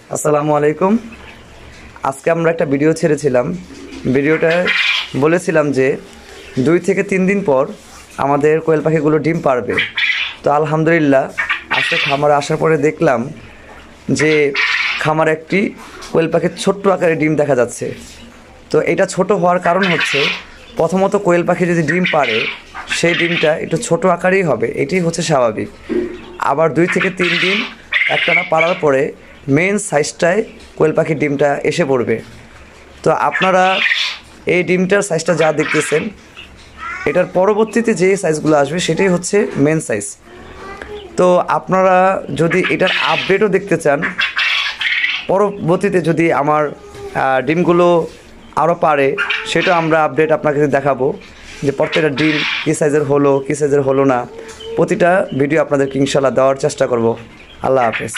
আসসালামু আলাইকুম। আজকে আমরা একটা ভিডিও ছেড়েছিলাম। ভিডিওটায় বলেছিলাম যে 2 থেকে 3 দিন পর আমাদের কোয়েল পাখিগুলো ডিম পারবে। তো আলহামদুলিল্লাহ আজকে খামারে আসার পরে দেখলাম যে খামারে একটি কোয়েল পাখির ছোট্ট আকারে ডিম দেখা যাচ্ছে। তো এটা ছোট হওয়ার কারণ হচ্ছে, প্রথমত কোয়েল পাখি যদি ডিম পারে সেই ডিমটা একটু ছোট আকারেই হবে, এটি হচ্ছে স্বাভাবিক। আবার 2 থেকে 3 দিন একটানা পারার পরে মেন সাইজটায় কোয়েল পাখির ডিমটা এসে পড়বে। তো আপনারা এই ডিমটার সাইজটা যা দেখতেছেন, এটার পরবর্তীতে যে সাইজগুলো আসবে সেটাই হচ্ছে মেন সাইজ। তো আপনারা যদি এটার আপডেটও দেখতে চান, পরবর্তীতে যদি আমার ডিমগুলো আরও পারে, সেটা আমরা আপডেট আপনাকে দেখাবো যে প্রত্যেকটা ডিম কী সাইজের হলো, কী সাইজের হলো না। প্রতিটা ভিডিও আপনাদেরকে ইনশাআল্লাহ দেওয়ার চেষ্টা করব। আল্লাহ হাফেজ।